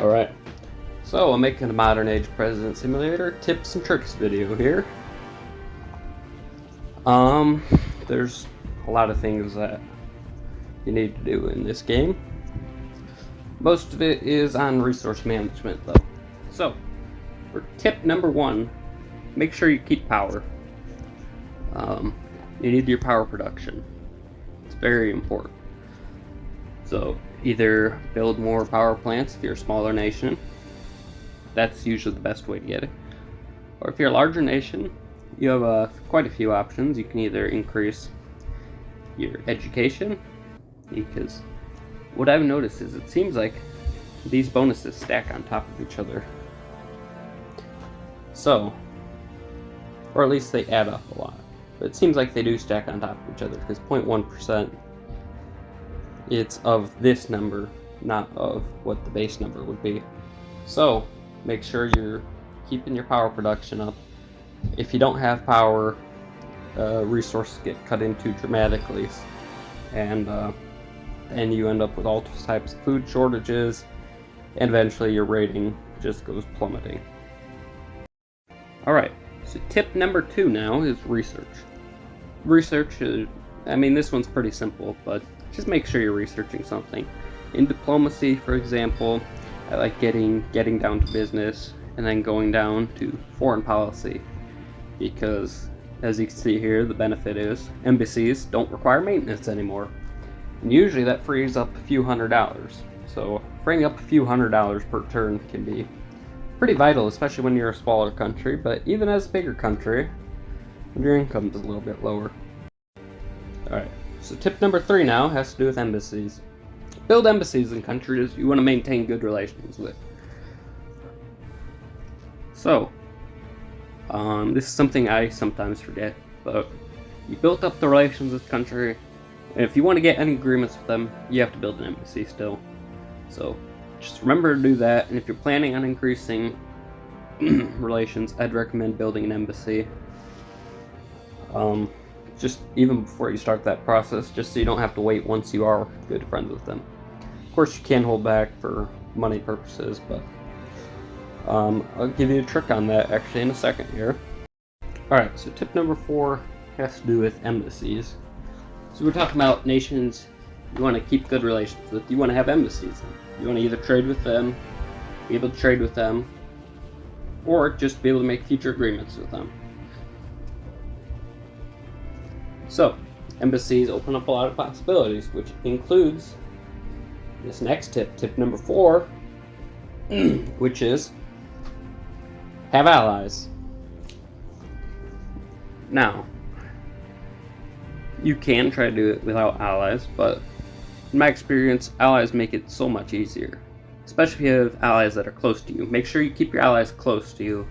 Alright, so I'm making a modern age president simulator tips and tricks video here. There's a lot of things that you need to do in this game. Most of it is on resource management though. So, for tip number 1, make sure you keep power. You need your power production. It's very important. So, either build more power plants if you're a smaller nation. That's usually the best way to get it. Or if you're a larger nation, you have quite a few options. You can either increase your education, because what I've noticed is it seems like these bonuses stack on top of each other. So, or at least they add up a lot. But it seems like they do stack on top of each other, because 0.1%, it's of this number, not of what the base number would be. So, make sure you're keeping your power production up. If you don't have power, resources get cut into dramatically, and you end up with all types of food shortages, and eventually your rating just goes plummeting. Alright, so tip number 2 now is research. Research is, this one's pretty simple, but just make sure you're researching something. In diplomacy, for example, I like getting down to business and then going down to foreign policy, because as you can see here, the benefit is embassies don't require maintenance anymore, and usually that frees up a few $100s. So freeing up a few $100s per turn can be pretty vital, especially when you're a smaller country, but even as a bigger country, your income is a little bit lower. Alright, so tip number 3 now has to do with embassies. Build embassies in countries you want to maintain good relations with. So, this is something I sometimes forget, but you built up the relations with the country, and if you want to get any agreements with them, you have to build an embassy still. So, just remember to do that, and if you're planning on increasing relations, I'd recommend building an embassy. Just even before you start that process, just so you don't have to wait once you are good friends with them. Of course, you can hold back for money purposes, but I'll give you a trick on that actually in a second here. Alright, so tip number 4 has to do with embassies. So we're talking about nations you want to keep good relations with. You want to have embassies. You want to either trade with them, be able to trade with them, or just be able to make future agreements with them. So, embassies open up a lot of possibilities, which includes this next tip, tip number 4, which is have allies. Now, you can try to do it without allies, but in my experience, allies make it so much easier. Especially if you have allies that are close to you. Make sure you keep your allies close to you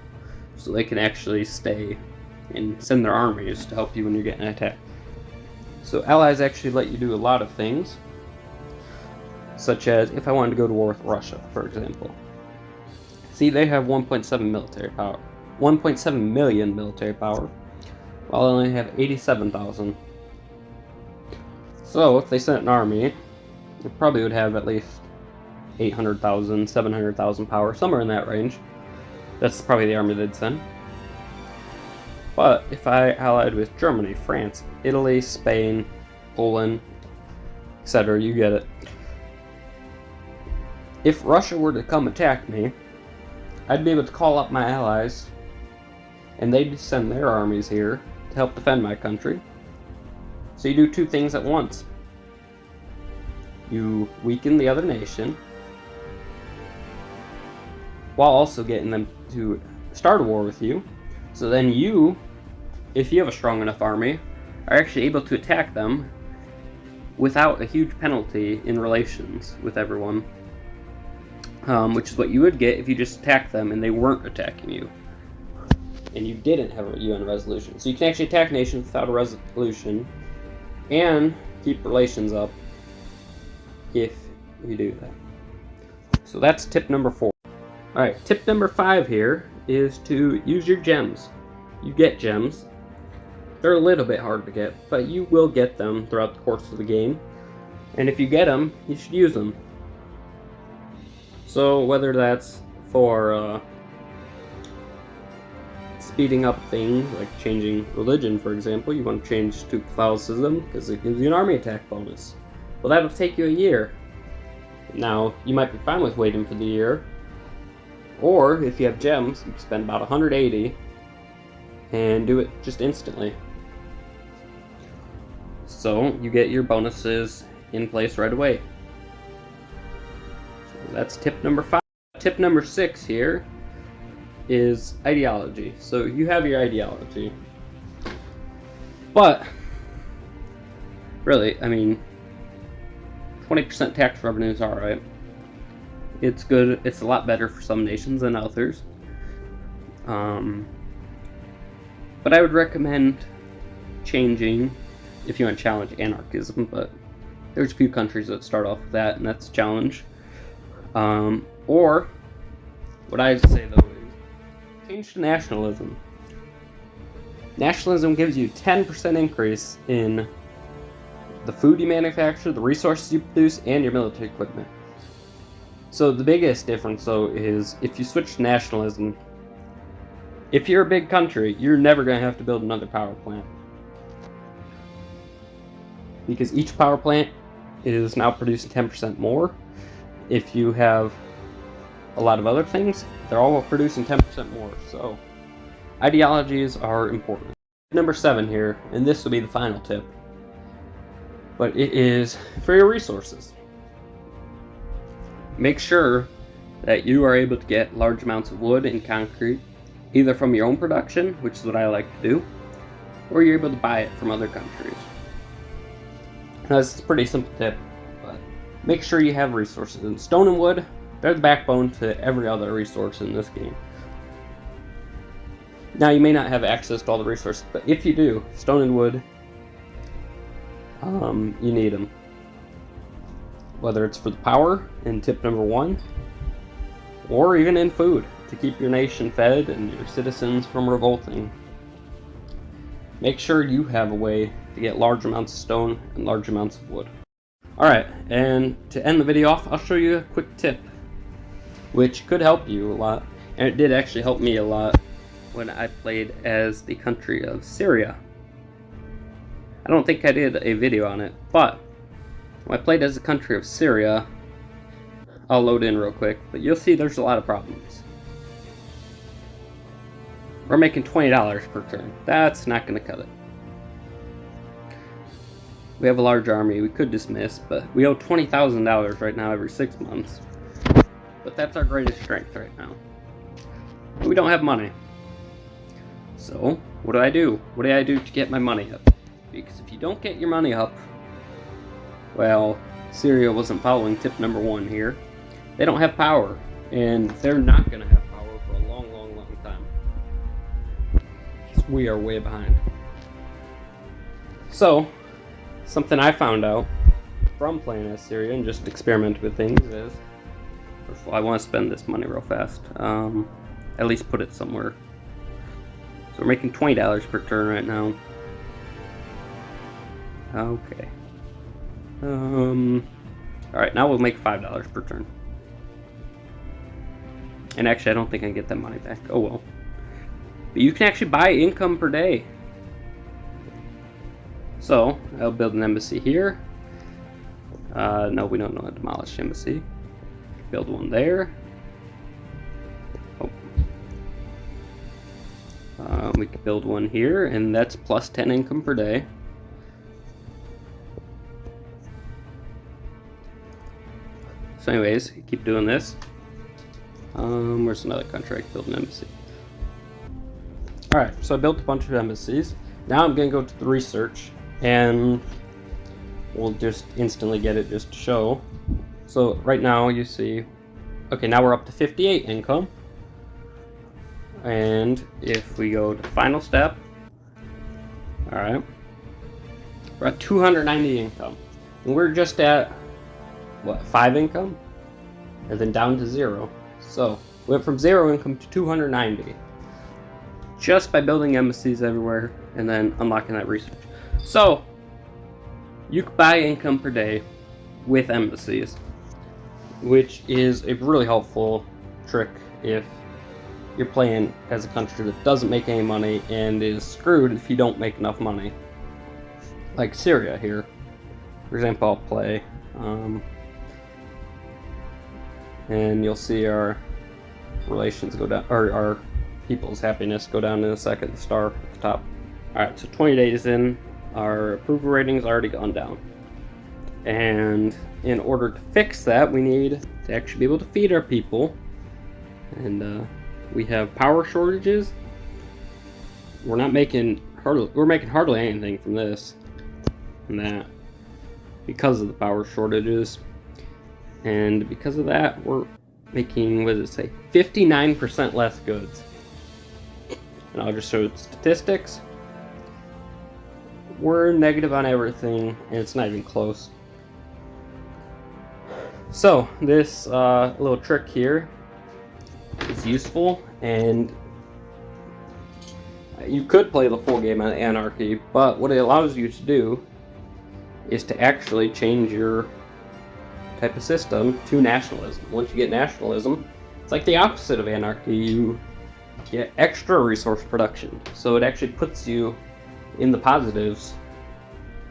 so they can actually stay and send their armies to help you when you're getting attacked. So allies actually let you do a lot of things, such as if I wanted to go to war with Russia, for example. See, they have 1.7 million military power, while I only have 87,000. So if they sent an army, it probably would have at least 800,000, 700,000 power, somewhere in that range. That's probably the army they'd send. But if I allied with Germany, France, Italy, Spain, Poland, etc., you get it. If Russia were to come attack me, I'd be able to call up my allies, and they'd send their armies here to help defend my country. So you do 2 things at once. You weaken the other nation, while also getting them to start a war with you. So then you, if you have a strong enough army, are actually able to attack them without a huge penalty in relations with everyone. Which is what you would get if you just attacked them and they weren't attacking you, and you didn't have a UN resolution. So you can actually attack nations without a resolution and keep relations up if you do that. So that's tip number 4. Alright, tip number 5 here is to use your gems. You get gems. They're a little bit hard to get, but you will get them throughout the course of the game. And if you get them, you should use them. So whether that's for speeding up things, like changing religion, for example, you want to change to Catholicism because it gives you an army attack bonus. Well, that'll take you a year. Now, you might be fine with waiting for the year, or if you have gems, you can spend about 180 and do it just instantly. So you get your bonuses in place right away. So that's tip number 5. Tip number 6 here is ideology. So you have your ideology, but really, I mean, 20% tax revenue is alright. It's good. It's a lot better for some nations than others. But I would recommend changing if you want to challenge anarchism, but there's a few countries that start off with that, and that's a challenge. Or what I'd say though is change to nationalism. Nationalism gives you 10% increase in the food you manufacture, the resources you produce, and your military equipment. So the biggest difference though is if you switch to nationalism, if you're a big country, you're never going to have to build another power plant. Because each power plant is now producing 10% more. If you have a lot of other things, they're all producing 10% more. So ideologies are important. Number 7 here, and this will be the final tip, but it is for your resources. Make sure that you are able to get large amounts of wood and concrete, either from your own production, which is what I like to do, or you're able to buy it from other countries. Now, this is a pretty simple tip, but make sure you have resources. And stone and wood, they're the backbone to every other resource in this game. Now, you may not have access to all the resources, but if you do, stone and wood, you need them. Whether it's for the power in tip number 1, or even in food to keep your nation fed and your citizens from revolting. Make sure you have a way to get large amounts of stone and large amounts of wood. Alright, and to end the video off, I'll show you a quick tip, which could help you a lot, and it did actually help me a lot when I played as the country of Syria. I don't think I did a video on it, but when I played as the country of Syria, I'll load in real quick, but you'll see there's a lot of problems. We're making $20 per turn. That's not going to cut it. We have a large army we could dismiss, but we owe $20,000 right now every 6 months. But that's our greatest strength right now. We don't have money. So, what do I do? What do I do to get my money up? Because if you don't get your money up, well, Syria wasn't following tip number 1 here. They don't have power, and they're not going to have power for a long, long, long time. We are way behind. So, something I found out from playing as Syria and just experimenting with things is, first of all, I want to spend this money real fast. At least put it somewhere. So we're making $20 per turn right now. Okay. Alright, now we'll make $5 per turn. And actually, I don't think I can get that money back. Oh well. But you can actually buy income per day. So, I'll build an embassy here. No, we don't know a demolished embassy. Build one there. Oh. We can build one here, and that's plus 10 income per day. So anyways, keep doing this. Where's another country I can build an embassy? Alright, so I built a bunch of embassies. Now I'm going to go to the research, and we'll just instantly get it just to show. So right now you see, okay, now we're up to 58 income. And if we go to final step, alright, we're at 290 income. And we're just at, what, 5 income? And then down to 0. So, we went from 0 income to 290. Just by building embassies everywhere and then unlocking that research. So, you can buy income per day with embassies. which is a really helpful trick if you're playing as a country that doesn't make any money and is screwed if you don't make enough money. Like Syria here. For example, I'll play, and you'll see our relations go down, or our people's happiness go down in a second, the star at the top. Alright, so 20 days in, our approval rating's already gone down. And in order to fix that, we need to actually be able to feed our people. And we have power shortages. We're making hardly anything from this and that because of the power shortages. And because of that, we're making, what does it say, 59% less goods. And I'll just show statistics. We're negative on everything, and it's not even close. So this little trick here is useful, and you could play the full game on anarchy, but what it allows you to do is to actually change your type of system to nationalism. Once you get nationalism, it's like the opposite of anarchy. You get extra resource production, so it actually puts you in the positives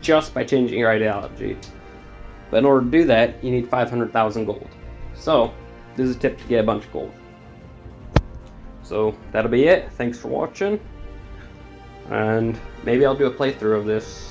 just by changing your ideology. But in order to do that, you need 500,000 gold. So this is a tip to get a bunch of gold. So that'll be it. Thanks for watching, and maybe I'll do a playthrough of this